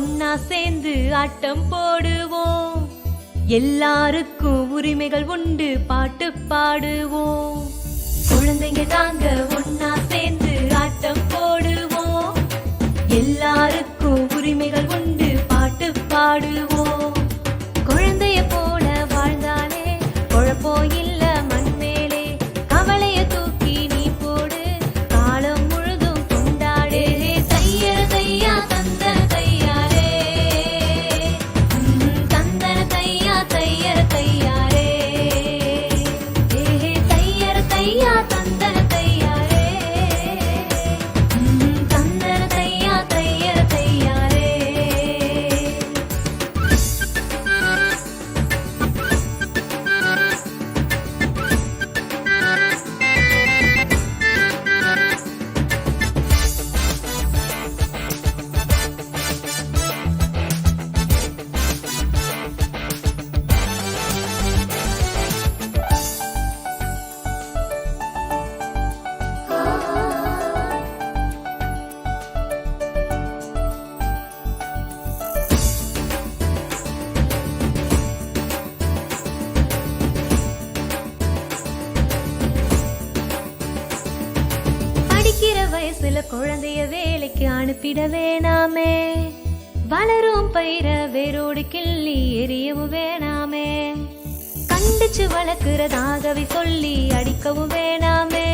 ஒன்னா சேர்ந்து ஆட்டம் போடுவோம். எல்லாருக்கும் உரிமைகள் உண்டு, பாட்டு பாடுவோம். குழந்தைங்க தாங்க ஒன்னா சேர்ந்து ஆட்டம் போடுவோம். எல்லாருக்கும் உரிமைகள் உண்டு, பாட்டு பாடுவோம். குழந்தைய போல வாழ்ந்தாலே குழப்பம் இல்ல மண் மேலே. கவலைய தூக்கி நீ போடு, காலம் முழுதும் கொண்டாடே. தையர தையா தந்தன தையாரே, தந்தன தையா தையர தையாரே. தையர தையா தந்தன தையாரே, தந்தன தையா தையர தையாரே. படிக்கிற வயசுல குழந்தைய வேலைக்கு அனுப்பிட வேணாமே. வளரும் பயிர வேரோடு கிள்ளி எரியவும் வேணாமே. கண்டிச்சு வளர்க்கிறதாகவே சொல்லி அடிக்கவும் வேணாமே.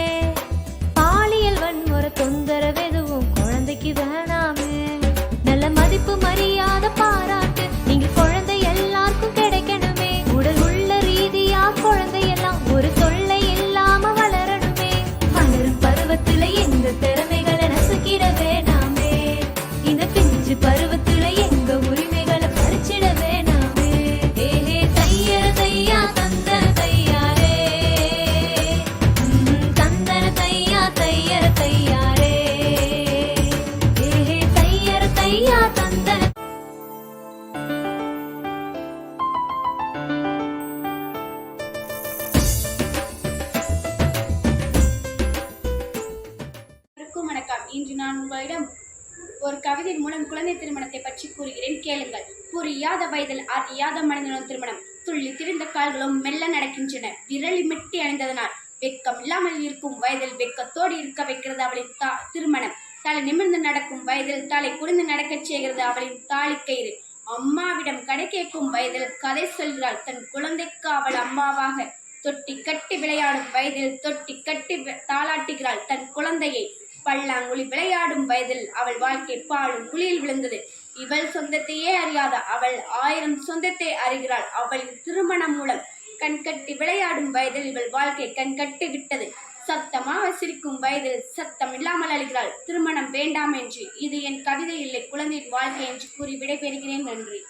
பாலியல் வன்முறை தொந்தரவெதுவும் குழந்தைக்கு வேணாமே. நல்ல மதிப்பு மரியாதை பாராட்டு நீங்க குழந்தை எல்லாருக்கும் கிடைக்கணுமே. உடல் உள்ள ரீதியா குழந்தையெல்லாம் ஒரு தொல்லை இல்லாம வளரணுமே. வளரும் பருவத்துல எங்க திறமைகளை நசுக்கிட வேணாமே. இந்த பிஞ்சு பருவத்துல எங்க உரிமைகளை பறிச்சிட வேணாமே. தையர தையா தந்தன தையாரே, தந்தன தையா தையர தையாரே. தையர தையா தந்தன. வணக்கம். இன்று நான் உங்களிடம் ஒரு கவிதை மூலம் குழந்தை திருமணத்தை பற்றி கூறுகிறேன், கேளுங்கள். புரியாத வயதில் அறியாத மனிதனும் திருமணம். துள்ளி திரிந்த கால்களும் மெல்ல நடக்கின்றன, விரலி மெட்டி அணிந்ததனால். வெக்கம் இல்லாமல் இருக்கும் வயதில் வெக்கத்தோடு இருக்க வைக்கிறது அவளின் திருமணம். தலை நிமிர்ந்து நடக்கும் வயதில் தலை குனிந்து நடக்கச் செய்கிறது அவளின் தாலிக்கயிறு. அம்மாவிடம் கடை கேட்கும் வயதில் கதை சொல்கிறாள் தன் குழந்தைக்கு அவள் அம்மாவாக. தொட்டி கட்டி விளையாடும் வயதில் தொட்டி கட்டி தாளாட்டுகிறாள் தன் குழந்தையை. பல்லாங்குழி விளையாடும் வயதில் அவள் வாழ்க்கை பாலும் குழியில் விழுந்தது. இவள் சொந்தத்தையே அறியாத அவள் 1000 சொந்தத்தை அறிகிறாள் அவளின் திருமணம் மூலம். கண்கட்டி விளையாடும் வயதில் இவள் வாழ்க்கை கண்கட்டி விட்டது. சத்தமாக சிரிக்கும் வயதில் சத்தம் இல்லாமல் அழுகிறாள் திருமணம் வேண்டாம் என்று. இது என் கவிதை இல்லை, குழந்தையின் வாழ்க்கை என்று கூறி விடைபெறுகிறேன். நன்றி.